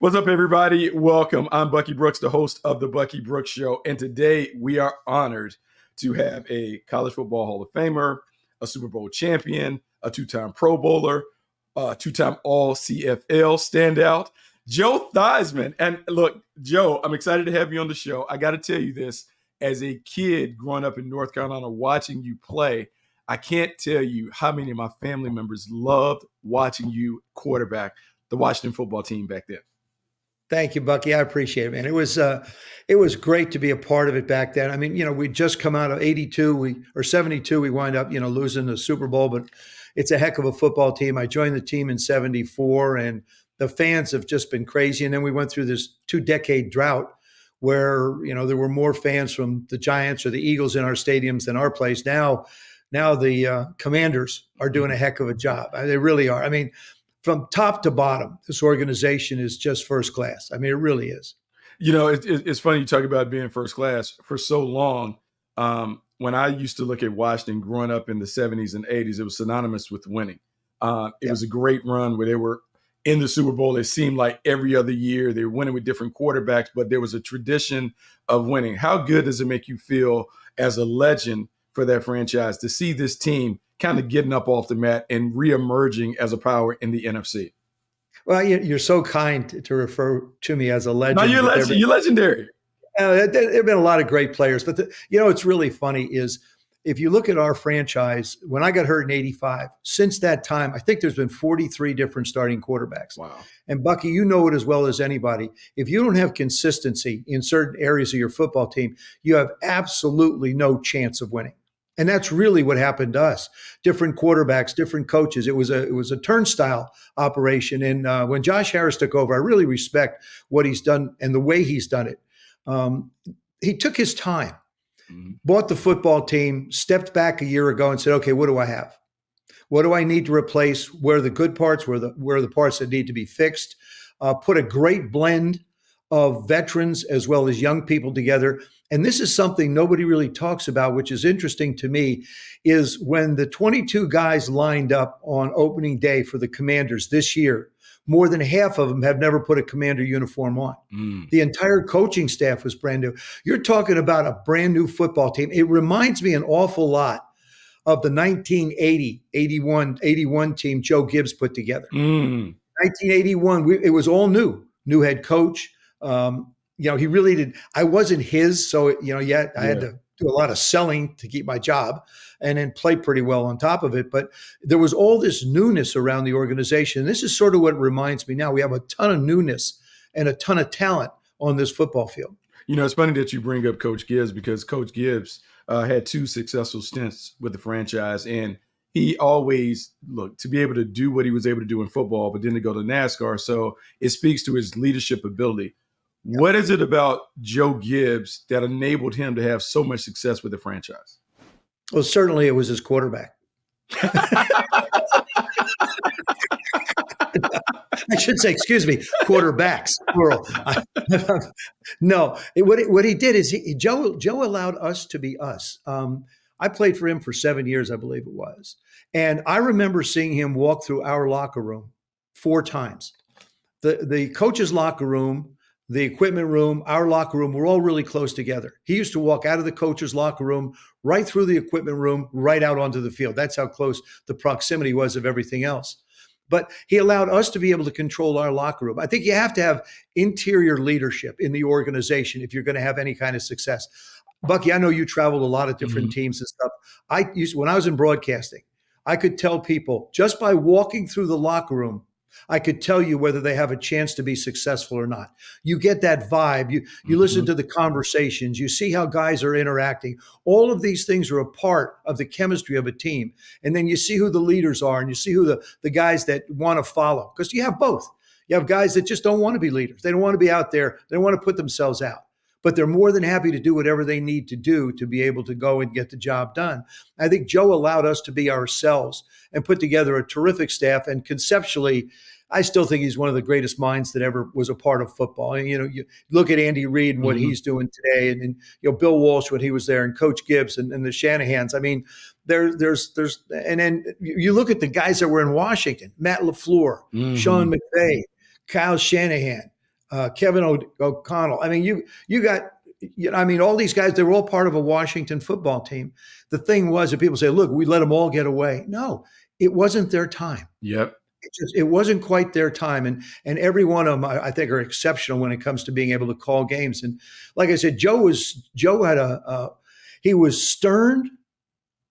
What's up, everybody? Welcome. I'm Bucky Brooks, the host of the Bucky Brooks Show. And today we are honored to have a college football Hall of Famer, a Super Bowl champion, a two-time Pro Bowler, a two-time All-CFL standout, Joe Theismann. And look, Joe, I'm excited to have you on the show. I got to tell you this, as a kid growing up in North Carolina, watching you play, I can't tell you how many of my family members loved watching you quarterback the Washington football team back then. Thank you, Bucky. I appreciate it, man. It was great to be a part of it back then. I mean, we'd just come out of 82, or 72, we wind up, losing the Super Bowl, but it's a heck of a football team. I joined the team in 74, and the fans have just been crazy. And then we went through this 2-decade drought where, there were more fans from the Giants or the Eagles in our stadiums than our place. Now the Commanders are doing a heck of a job. They really are. I mean, from top to bottom, this organization is just first class. I mean, it really is. It's funny you talk about being first class. For so long, when I used to look at Washington growing up in the 70s and 80s, it was synonymous with winning. It was a great run where they were in the Super Bowl. It seemed like every other year they were winning with different quarterbacks, but there was a tradition of winning. How good does it make you feel as a legend for that franchise to see this team kind of getting up off the mat and reemerging as a power in the NFC? Well, you're so kind to refer to me as a legend. No, you're legend. You're legendary. There have been a lot of great players, but what's really funny is if you look at our franchise, when I got hurt in 85, since that time, I think there's been 43 different starting quarterbacks. Wow. And Bucky, you know it as well as anybody. If you don't have consistency in certain areas of your football team, you have absolutely no chance of winning. And that's really what happened to us. Different quarterbacks, different coaches. It was a turnstile operation. And when Josh Harris took over, I really respect what he's done and the way he's done it. He took his time, bought the football team, stepped back a year ago and said, okay, what do I have? What do I need to replace? Where are the good parts? Where are the parts that need to be fixed? Put a great blend of veterans as well as young people together. And this is something nobody really talks about, which is interesting to me, is when the 22 guys lined up on opening day for the Commanders this year, more than half of them have never put a Commander uniform on. The entire coaching staff was brand new. You're talking about a brand new football team. It reminds me an awful lot of the 1980-81 team Joe Gibbs put together. 1981, it was all new head coach. He really did. I wasn't his, so I had to do a lot of selling to keep my job, and then play pretty well on top of it. But there was all this newness around the organization. This is sort of what reminds me now. We have a ton of newness and a ton of talent on this football field. It's funny that you bring up Coach Gibbs, because Coach Gibbs had 2 successful stints with the franchise, and he always looked to be able to do what he was able to do in football, but then to go to NASCAR. So it speaks to his leadership ability. What is it about Joe Gibbs that enabled him to have so much success with the franchise? Well, certainly it was his quarterback. I should say, excuse me, quarterbacks, plural. No, what he did is Joe allowed us to be us. I played for him for 7 years, I believe it was. And I remember seeing him walk through our locker room 4 times. The coach's locker room, the equipment room, our locker room, we're all really close together. He used to walk out of the coach's locker room, right through the equipment room, right out onto the field. That's how close the proximity was of everything else. But he allowed us to be able to control our locker room. I think you have to have interior leadership in the organization if you're going to have any kind of success. Bucky, I know you traveled a lot of different teams and stuff. When I was in broadcasting, I could tell people just by walking through the locker room, I could tell you whether they have a chance to be successful or not. You get that vibe. You listen to the conversations. You see how guys are interacting. All of these things are a part of the chemistry of a team. And then you see who the leaders are, and you see who the guys that want to follow. Because you have both. You have guys that just don't want to be leaders. They don't want to be out there. They don't want to put themselves out. But they're more than happy to do whatever they need to do to be able to go and get the job done. I think Joe allowed us to be ourselves and put together a terrific staff. And conceptually, I still think he's one of the greatest minds that ever was a part of football. And, you look at Andy Reid and what he's doing today, and Bill Walsh when he was there, and Coach Gibbs and the Shanahans. I mean, there's and then you look at the guys that were in Washington: Matt LaFleur, Sean McVay, Kyle Shanahan. Kevin O'Connell. I mean, you got, I mean, all these guys, they were all part of a Washington football team. The thing was that people say, look, we let them all get away. No, it wasn't their time. Yep. It wasn't quite their time. And every one of them, I think, are exceptional when it comes to being able to call games. And like I said, Joe had he was stern.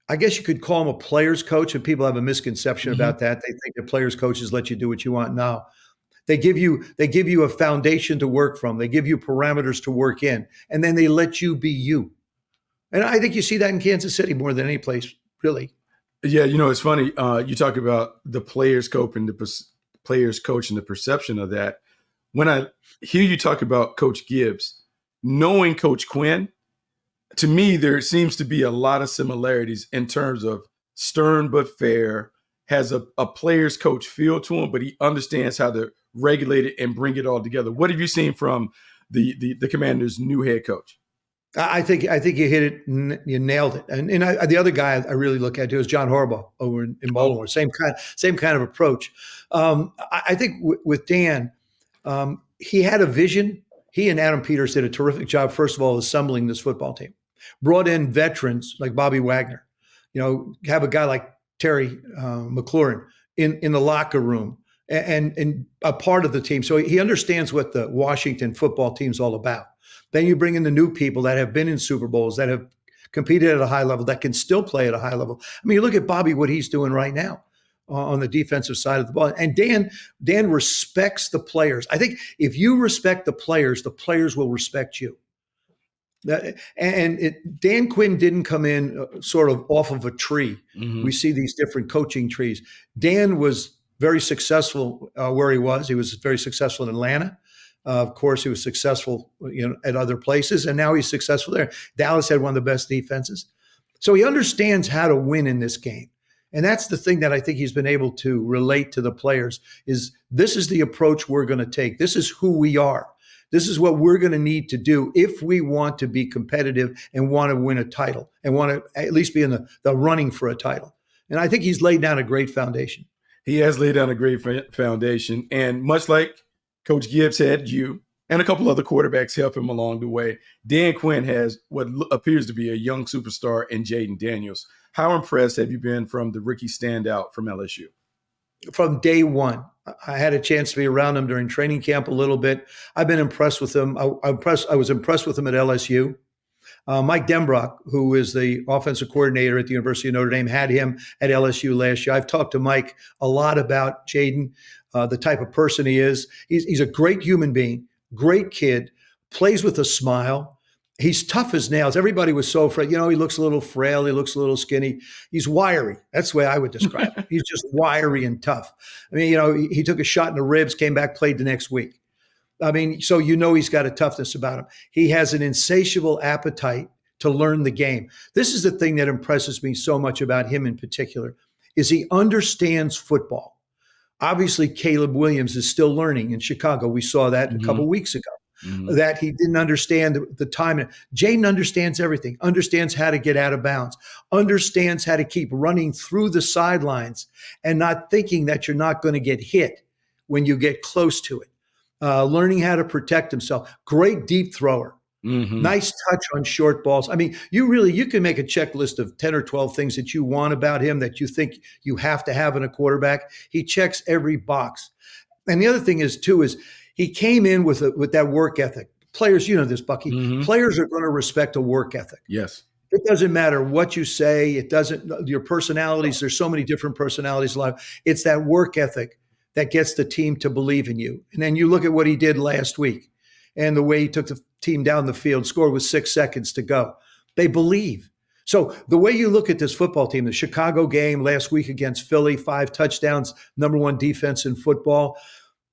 I guess you could call him a player's coach, and people have a misconception about that. They think that players' coaches let you do what you want. No, they give you a foundation to work from. They give you parameters to work in, and then they let you be you. And I think you see that in Kansas City more than any place, really. Yeah, it's funny. You talk about the players' coach and the perception of that. When I hear you talk about Coach Gibbs, knowing Coach Quinn, to me, there seems to be a lot of similarities in terms of stern but fair, has a player's coach feel to him, but he understands how to regulate it and bring it all together. What have you seen from the Commanders' new head coach? I think you hit it. You nailed it. And the other guy I really look at too is John Harbaugh over in Baltimore. Same kind of approach. I think with Dan, he had a vision. He and Adam Peters did a terrific job, first of all, assembling this football team. Brought in veterans like Bobby Wagner. Have a guy like Terry McLaurin in the locker room and a part of the team. So he understands what the Washington football team's all about. Then you bring in the new people that have been in Super Bowls, that have competed at a high level, that can still play at a high level. I mean, you look at Bobby, what he's doing right now on the defensive side of the ball. And Dan respects the players. I think if you respect the players will respect you. Dan Quinn didn't come in sort of off of a tree. Mm-hmm. We see these different coaching trees. Dan was very successful where he was. He was very successful in Atlanta. Of course, he was successful at other places, and now he's successful there. Dallas had one of the best defenses. So he understands how to win in this game. And that's the thing that I think he's been able to relate to the players is this is the approach we're going to take. This is who we are. This is what we're going to need to do if we want to be competitive and want to win a title and want to at least be in the running for a title. And I think he's laid down a great foundation. He has laid down a great foundation. And much like Coach Gibbs had you and a couple other quarterbacks help him along the way, Dan Quinn has what appears to be a young superstar in Jayden Daniels. How impressed have you been from the rookie standout from LSU? From day one. I had a chance to be around him during training camp a little bit. I've been impressed with him. I was impressed with him at LSU. Mike Denbrock, who is the offensive coordinator at the University of Notre Dame, had him at LSU last year. I've talked to Mike a lot about Jayden, the type of person he is. He's a great human being, great kid, plays with a smile. He's tough as nails. Everybody was so afraid. He looks a little frail. He looks a little skinny. He's wiry. That's the way I would describe him. He's just wiry and tough. I mean, he took a shot in the ribs, came back, played the next week. I mean, so he's got a toughness about him. He has an insatiable appetite to learn the game. This is the thing that impresses me so much about him in particular, is he understands football. Obviously, Caleb Williams is still learning in Chicago. We saw that a couple weeks ago. Mm-hmm. That he didn't understand the time. Jayden understands everything, understands how to get out of bounds, understands how to keep running through the sidelines and not thinking that you're not going to get hit when you get close to it. Learning how to protect himself. Great deep thrower. Mm-hmm. Nice touch on short balls. I mean, you can make a checklist of 10 or 12 things that you want about him that you think you have to have in a quarterback. He checks every box. And the other thing is he came in with that work ethic. Players, you know this, Bucky. Mm-hmm. Players are going to respect a work ethic. Yes. It doesn't matter what you say. It doesn't. Your personalities. There's so many different personalities alive. It's that work ethic that gets the team to believe in you. And then you look at what he did last week, and the way he took the team down the field, scored with 6 seconds to go. They believe. So the way you look at this football team, the Chicago game last week against Philly, 5 touchdowns, #1 defense in football.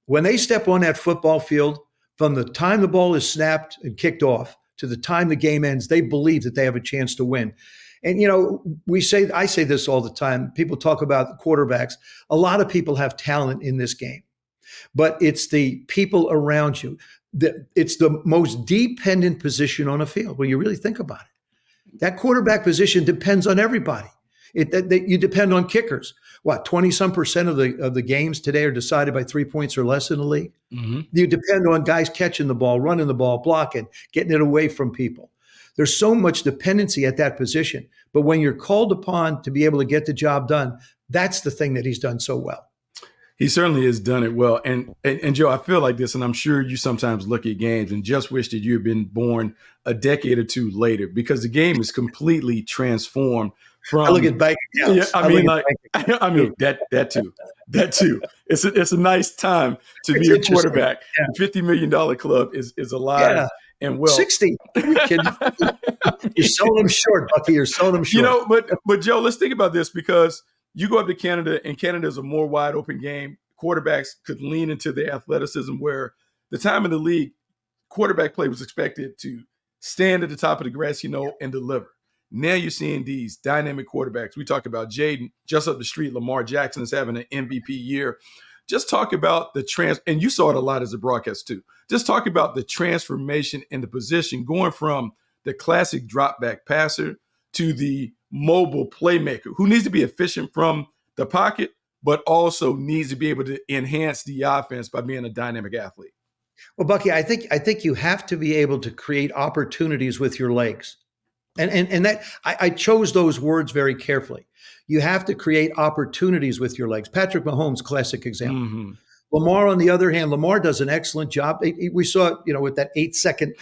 When they step on that football field, from the time the ball is snapped and kicked off to the time the game ends, they believe that they have a chance to win. And, I say this all the time. People talk about quarterbacks. A lot of people have talent in this game, but it's the people around you. It's the most dependent position on a field when you really think about it. That quarterback position depends on everybody. You depend on kickers. what, 20% of the games today are decided by 3 points or less in the league. Mm-hmm. You depend on guys catching the ball, running the ball, blocking, getting it away from people. There's so much dependency at that position. But when you're called upon to be able to get the job done, that's the thing that he's done so well. He certainly has done it well. And Joe, I feel like this, and I'm sure you sometimes look at games and just wish that you had been born a decade or two later, because the game is completely transformed from. I look at bank accounts. Yeah, that too. It's a nice time to be a quarterback. Yeah. The $50 million club is alive and well. 60. You're selling them short, Bucky. You're selling them short. But Joe, let's think about this, because you go up to Canada, and Canada is a more wide open game. Quarterbacks could lean into their athleticism, where the time in the league, quarterback play was expected to stand at the top of the grass, and deliver. Now you're seeing these dynamic quarterbacks. We talk about Jayden, just up the street. Lamar Jackson is having an MVP year. Just talk about the and you saw it a lot as a broadcast too. Just talk about the transformation in the position, going from the classic drop back passer to the mobile playmaker who needs to be efficient from the pocket, but also needs to be able to enhance the offense by being a dynamic athlete. Well, Bucky, I think you have to be able to create opportunities with your legs. And that I chose those words very carefully. You have to create opportunities with your legs. Patrick Mahomes, classic example. Mm-hmm. Lamar, on the other hand, Lamar does an excellent job. We saw it, with that 8-second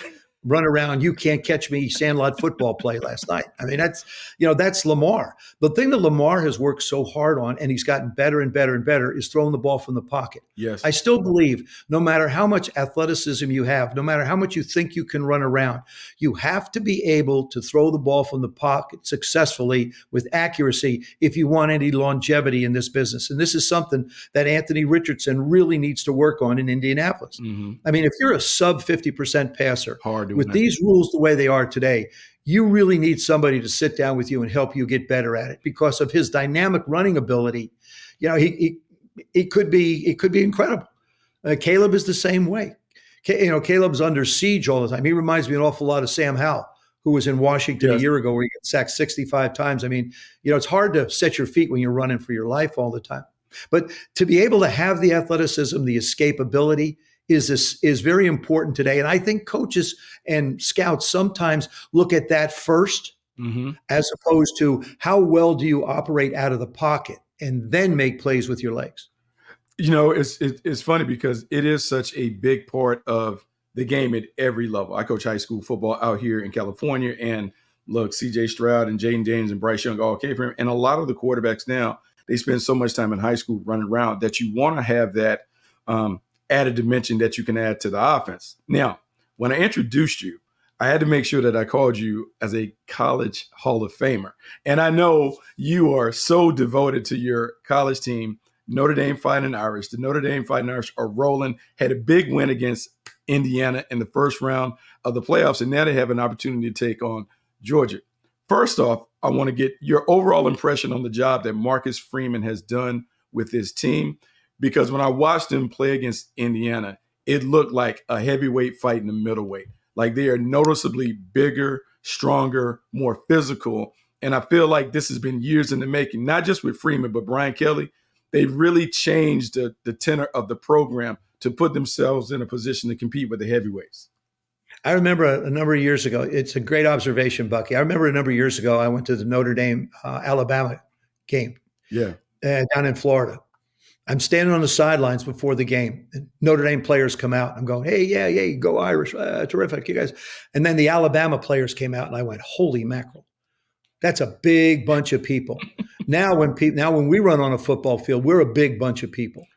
run around, you can't catch me sandlot football play last night. I mean, that's Lamar. The thing that Lamar has worked so hard on, and he's gotten better and better and better, is throwing the ball from the pocket. Yes. I still believe no matter how much athleticism you have, no matter how much you think you can run around, you have to be able to throw the ball from the pocket successfully with accuracy if you want any longevity in this business. And this is something that Anthony Richardson really needs to work on in Indianapolis. Mm-hmm. I mean, if you're a sub 50% passer, with these rules the way they are today, you really need somebody to sit down with you and help you get better at it, because of his dynamic running ability. It could be incredible. Caleb is the same way. Caleb's under siege all the time. He reminds me an awful lot of Sam Howell, who was in Washington a year ago, where he got sacked 65 times. I mean, it's hard to set your feet when you're running for your life all the time. But to be able to have the athleticism, the escapability, is very important today. And I think coaches and scouts sometimes look at that first, mm-hmm. as opposed to how well do you operate out of the pocket and then make plays with your legs. It's funny because it is such a big part of the game at every level. I coach high school football out here in California, and look, CJ Stroud and Jayden Daniels and Bryce Young all came from him. And a lot of the quarterbacks now, they spend so much time in high school running around that you want to have that added dimension that you can add to the offense. Now, when I introduced you, I had to make sure that I called you as a college Hall of Famer. And I know you are so devoted to your college team, Notre Dame Fighting Irish. The Notre Dame Fighting Irish are rolling, had a big win against Indiana in the first round of the playoffs, and now they have an opportunity to take on Georgia. First off, I want to get your overall impression on the job that Marcus Freeman has done with his team. Because when I watched them play against Indiana, it looked like a heavyweight fight in the middleweight. Like they are noticeably bigger, stronger, more physical. And I feel like this has been years in the making, not just with Freeman, but Brian Kelly. They've really changed the tenor of the program to put themselves in a position to compete with the heavyweights. I remember a number of years ago, it's a great observation, Bucky. I remember a number of years ago, I went to the Notre Dame Alabama game down in Florida. I'm standing on the sidelines before the game, and Notre Dame players come out. I'm going, hey, yeah, go Irish. Terrific, you guys. And then the Alabama players came out, and I went, holy mackerel. That's a big bunch of people. Now when we run on a football field, we're a big bunch of people.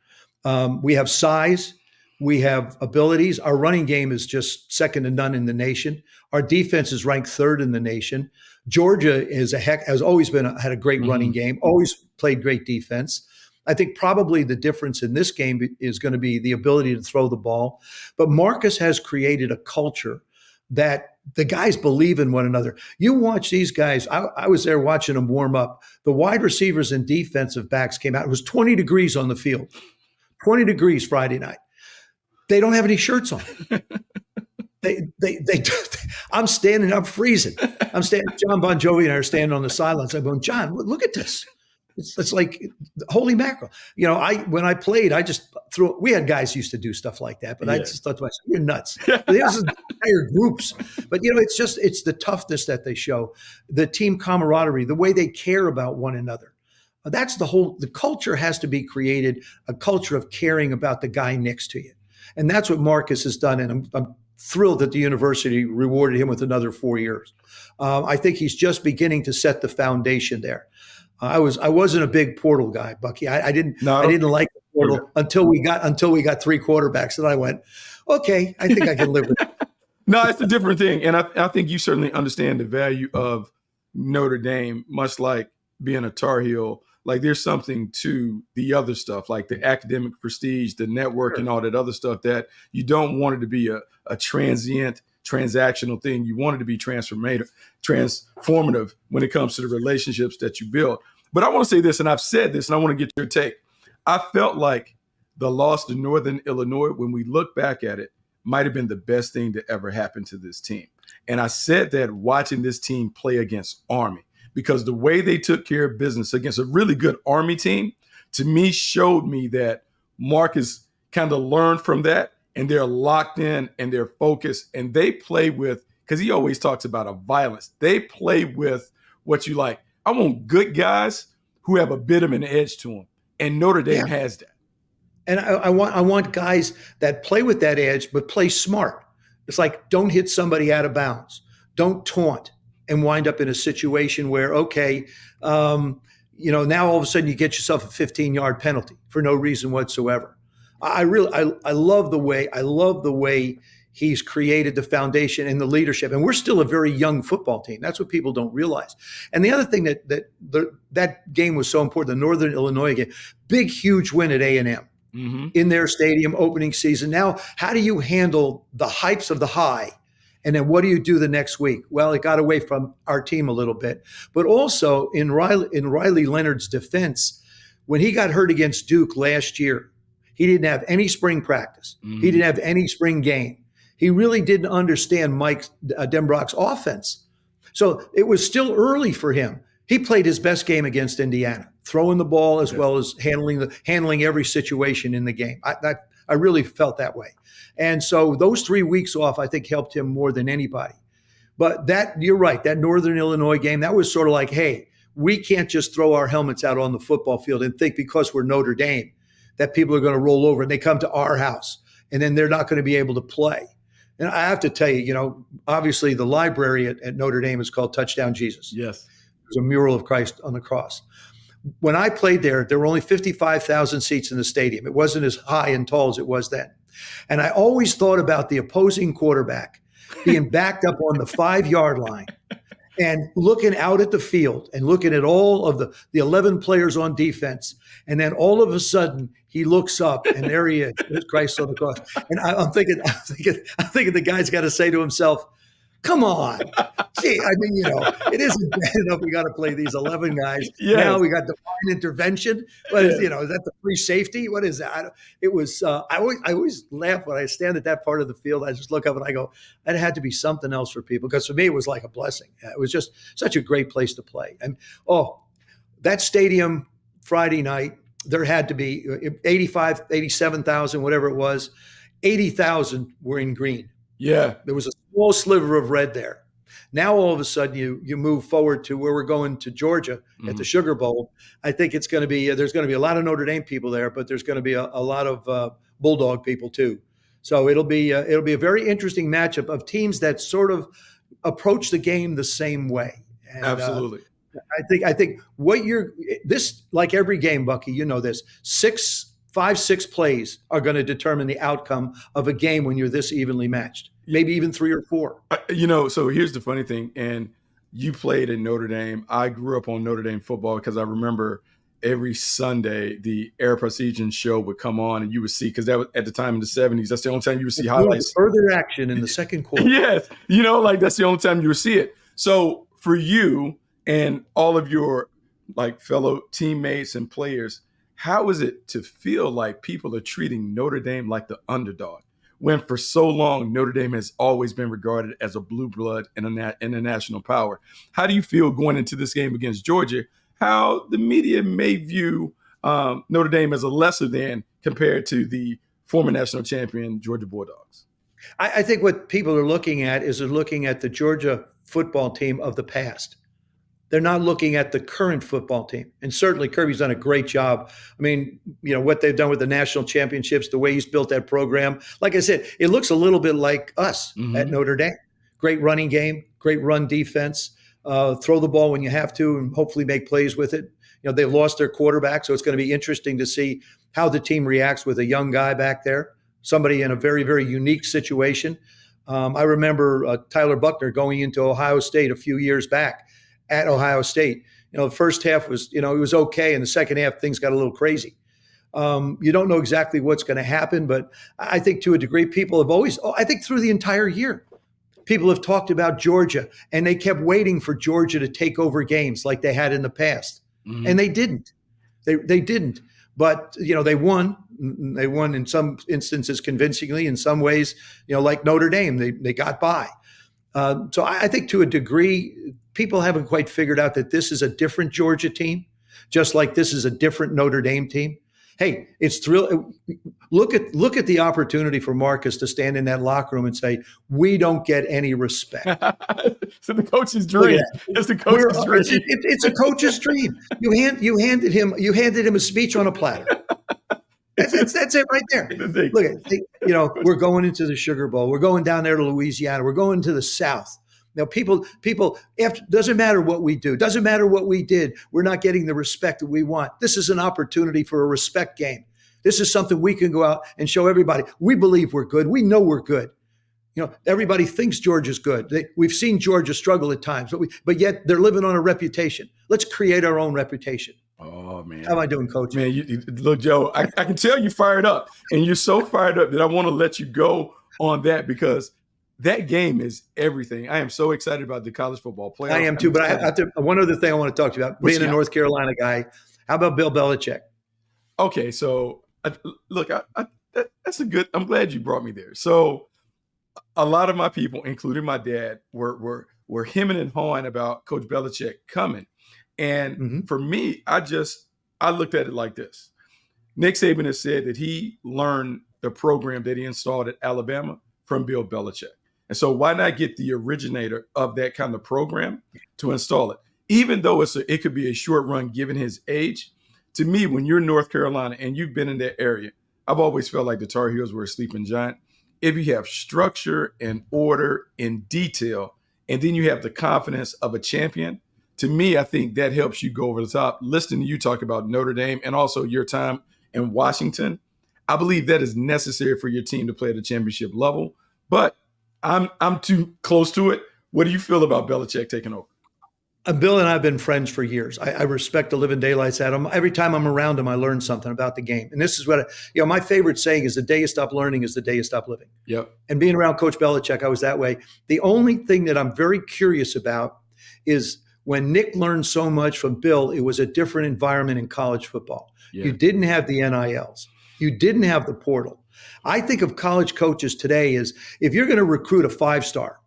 We have size. We have abilities. Our running game is just second to none in the nation. Our defense is ranked third in the nation. Georgia has always had a great running game, always played great defense. I think probably the difference in this game is going to be the ability to throw the ball. But Marcus has created a culture that the guys believe in one another. You watch these guys. I was there watching them warm up. The wide receivers and defensive backs came out. It was 20 degrees on the field, 20 degrees Friday night. They don't have any shirts on. I'm standing, I'm freezing. John Bon Jovi and I are standing on the sidelines. I'm going, John, look at this. It's like, holy mackerel. You know, when I played, I just threw. We had guys who used to do stuff like that, but I just thought to myself, "You're nuts." But there's entire groups. But you know, it's the toughness that they show, the team camaraderie, the way they care about one another. That's the culture has to be created, a culture of caring about the guy next to you. And that's what Marcus has done. And I'm thrilled that the university rewarded him with another 4 years. I think he's just beginning to set the foundation there. I wasn't a big portal guy, Bucky. I didn't like the portal until we got three quarterbacks, and I went, okay, I think I can live with it. No, it's a different thing. And I think you certainly understand the value of Notre Dame, much like being a Tar Heel. Like there's something to the other stuff, like the academic prestige, the network, and all that other stuff that you don't want it to be a transient, transactional thing. You want it to be transformative when it comes to the relationships that you build. But I want to say this, and I've said this, and I want to get your take. I felt like the loss to Northern Illinois, when we look back at it, might have been the best thing to ever happen to this team. And I said that watching this team play against Army, because the way they took care of business against a really good Army team, to me, showed me that Marcus kind of learned from that, and they're locked in and they're focused, and they play with, because he always talks about a violence, they play with what you like. I want good guys who have a bit of an edge to them, and Notre Dame has that. And I want guys that play with that edge, but play smart. It's like, don't hit somebody out of bounds. Don't taunt and wind up in a situation where, now all of a sudden you get yourself a 15-yard penalty for no reason whatsoever. I love the way he's created the foundation and the leadership. And we're still a very young football team. That's what people don't realize. And the other thing that game was so important, the Northern Illinois game, big, huge win at A&M. Mm-hmm. In their stadium, opening season. Now, how do you handle the hypes of the high? And then what do you do the next week? Well, it got away from our team a little bit. But also in Riley Leonard's defense, when he got hurt against Duke last year, he didn't have any spring practice. Mm-hmm. He didn't have any spring game. He really didn't understand Mike Denbrock's offense. So it was still early for him. He played his best game against Indiana, throwing the ball as well as handling every situation in the game. I really felt that way. And so those 3 weeks off, I think, helped him more than anybody. But you're right, that Northern Illinois game, that was sort of like, hey, we can't just throw our helmets out on the football field and think because we're Notre Dame that people are going to roll over and they come to our house and then they're not going to be able to play. And I have to tell you, obviously the library at Notre Dame is called Touchdown Jesus. Yes. There's a mural of Christ on the cross. When I played there were only 55,000 seats in the stadium. It wasn't as high and tall as it was then. And I always thought about the opposing quarterback being backed up on the 5-yard line and looking out at the field and looking at all of the 11 players on defense. And then all of a sudden he looks up and there he is, Christ on the cross. And I'm thinking the guy's got to say to himself, come on. Gee, I mean, it isn't bad enough we got to play these 11 guys. Yes. Now we got divine intervention. What is that the free safety? What is that? It was, I always laugh when I stand at that part of the field. I just look up and I go, that had to be something else for people. Because for me, it was like a blessing. It was just such a great place to play. And, that stadium Friday night, there had to be 87,000, whatever it was. 80,000 were in green. Yeah. There was a small sliver of red there. Now, all of a sudden, you move forward to where we're going to Georgia at the Sugar Bowl. I think it's going to be there's going to be a lot of Notre Dame people there, but there's going to be a lot of Bulldog people too. So it'll be a very interesting matchup of teams that sort of approach the game the same way. And, absolutely. I think this, like every game, Bucky, this 5-6 plays are going to determine the outcome of a game when you're this evenly matched, maybe even 3 or 4. So here's the funny thing. And you played at Notre Dame. I grew up on Notre Dame football because I remember every Sunday the Air Precision show would come on and you would see, because that was at the time in the 70s. That's the only time you would see highlights. Further action in the second quarter. Yes. That's the only time you would see it. So for you and all of your fellow teammates and players, how is it to feel like people are treating Notre Dame like the underdog when for so long Notre Dame has always been regarded as a blue blood and a national power? How do you feel going into this game against Georgia, how the media may view Notre Dame as a lesser than compared to the former national champion Georgia Bulldogs. I think what people are looking at is they're looking at the Georgia football team of the past. They're not looking at the current football team. And certainly Kirby's done a great job. I mean, what they've done with the national championships, the way he's built that program. Like I said, it looks a little bit like us at Notre Dame. Great running game, great run defense, throw the ball when you have to and hopefully make plays with it. They lost their quarterback, so it's going to be interesting to see how the team reacts with a young guy back there, somebody in a very, very unique situation. I remember Tyler Buckner going into Ohio State a few years back at Ohio State. The first half was, it was okay. In the second half, things got a little crazy. You don't know exactly what's going to happen, but I think to a degree, people have always, I think through the entire year, people have talked about Georgia, and they kept waiting for Georgia to take over games like they had in the past. And they didn't. They didn't. But, they won. They won in some instances convincingly. In some ways, like Notre Dame, they got by. So I think to a degree, people haven't quite figured out that this is a different Georgia team, just like this is a different Notre Dame team. Hey, it's thrill. Look at the opportunity for Marcus to stand in that locker room and say, "We don't get any respect." So the coach's dream. It's the coach's dream. It's a coach's dream. You handed him a speech on a platter. That's it right there. Look at we're going into the Sugar Bowl. We're going down there to Louisiana. We're going to the South. People, doesn't matter what we do, doesn't matter what we did, we're not getting the respect that we want. This is an opportunity for a respect game. This is something we can go out and show everybody. We believe we're good. We know we're good. Everybody thinks Georgia's good. We've seen Georgia struggle at times, but yet they're living on a reputation. Let's create our own reputation. Oh, man. How am I doing, Coach? Man, look, Joe, I can tell you fired up, and you're so fired up that I want to let you go on that because that game is everything. I am so excited about the college football playoff. I am too, but I have to, one other thing I want to talk to you about, being a North Carolina guy. How about Bill Belichick? Okay, so look, that's a good. I'm glad you brought me there. So a lot of my people, including my dad, were hemming and hawing about Coach Belichick coming. And for me, I looked at it like this. Nick Saban has said that he learned the program that he installed at Alabama from Bill Belichick. And so why not get the originator of that kind of program to install it? Even though it could be a short run given his age, to me, when you're in North Carolina and you've been in that area, I've always felt like the Tar Heels were a sleeping giant. If you have structure and order and detail, and then you have the confidence of a champion, to me, I think that helps you go over the top. Listening to you talk about Notre Dame and also your time in Washington, I believe that is necessary for your team to play at a championship level. But I'm too close to it. What do you feel about Belichick taking over? Bill and I have been friends for years. I respect the living daylights out of him. Every time I'm around him, I learn something about the game. And this is what, my favorite saying is the day you stop learning is the day you stop living. Yep. And being around Coach Belichick, I was that way. The only thing that I'm very curious about is when Nick learned so much from Bill, it was a different environment in college football. Yeah. You didn't have the NILs. You didn't have the portal. I think of college coaches today as if you're going to recruit a 5-star,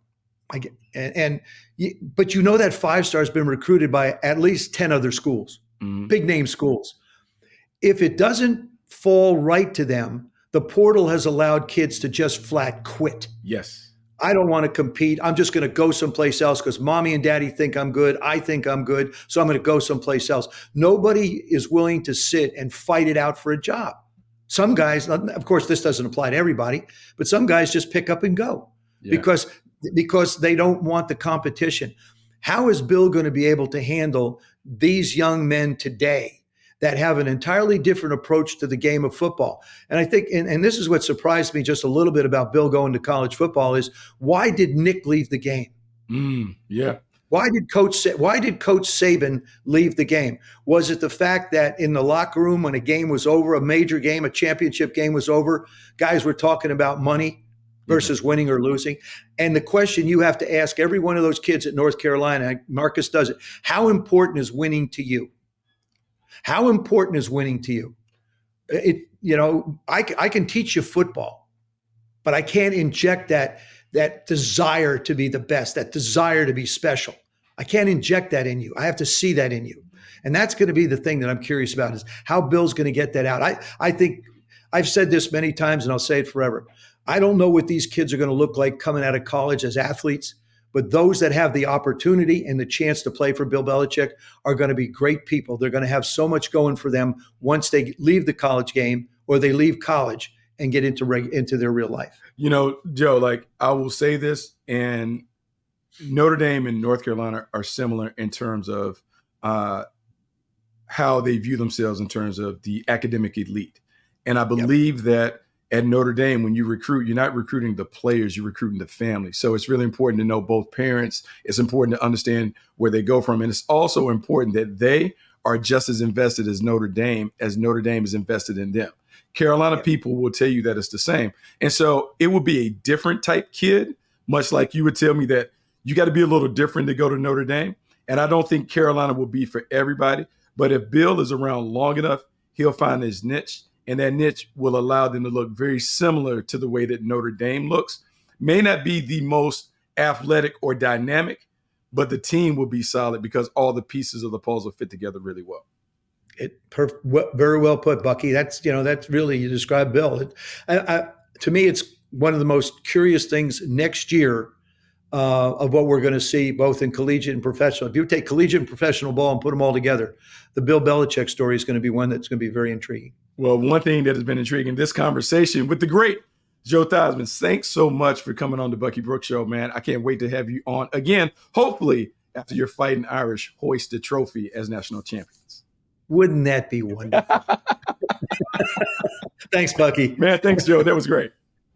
but that 5-star has been recruited by at least 10 other schools, big name schools. If it doesn't fall right to them, the portal has allowed kids to just flat quit. Yes. I don't want to compete. I'm just going to go someplace else because mommy and daddy think I'm good. I think I'm good. So I'm going to go someplace else. Nobody is willing to sit and fight it out for a job. Some guys, of course, this doesn't apply to everybody, but some guys just pick up and go because they don't want the competition. How is Bill going to be able to handle these young men today that have an entirely different approach to the game of football? And I think, and this is what surprised me just a little bit about Bill going to college football is why did Nick leave the game? Why did Coach Saban leave the game? Was it the fact that in the locker room when a game was over, a major game, a championship game was over, guys were talking about money versus winning or losing? And the question you have to ask every one of those kids at North Carolina, Marcus does it, how important is winning to you? How important is winning to you? I can teach you football, but I can't inject that desire to be the best, that desire to be special. I can't inject that in you. I have to see that in you. And that's going to be the thing that I'm curious about, is how Bill's going to get that out. I think I've said this many times and I'll say it forever. I don't know what these kids are going to look like coming out of college as athletes, but those that have the opportunity and the chance to play for Bill Belichick are going to be great people. They're going to have so much going for them once they leave the college game or they leave college and get into their real life. You know, Joe, like, I will say this, and Notre Dame and North Carolina are similar in terms of how they view themselves in terms of the academic elite. And I believe that at Notre Dame, when you recruit, you're not recruiting the players, you're recruiting the family. So it's really important to know both parents. It's important to understand where they go from. And it's also important that they are just as invested as Notre Dame is invested in them. Carolina people will tell you that it's the same. And so it will be a different type kid, much like you would tell me that you got to be a little different to go to Notre Dame. And I don't think Carolina will be for everybody. But if Bill is around long enough, he'll find his niche. And that niche will allow them to look very similar to the way that Notre Dame looks. May not be the most athletic or dynamic, but the team will be solid because all the pieces of the puzzle fit together really well. Very well put, Bucky. That's really, you described Bill. To me, it's one of the most curious things next year of what we're going to see both in collegiate and professional. If you take collegiate and professional ball and put them all together, the Bill Belichick story is going to be one that's going to be very intriguing. Well, one thing that has been intriguing, this conversation with the great Joe Theismann. Thanks so much for coming on the Bucky Brooks Show, man. I can't wait to have you on again, hopefully after your Fighting Irish hoist the trophy as national champions. Wouldn't that be wonderful? Thanks, Bucky. Man, thanks, Joe. That was great.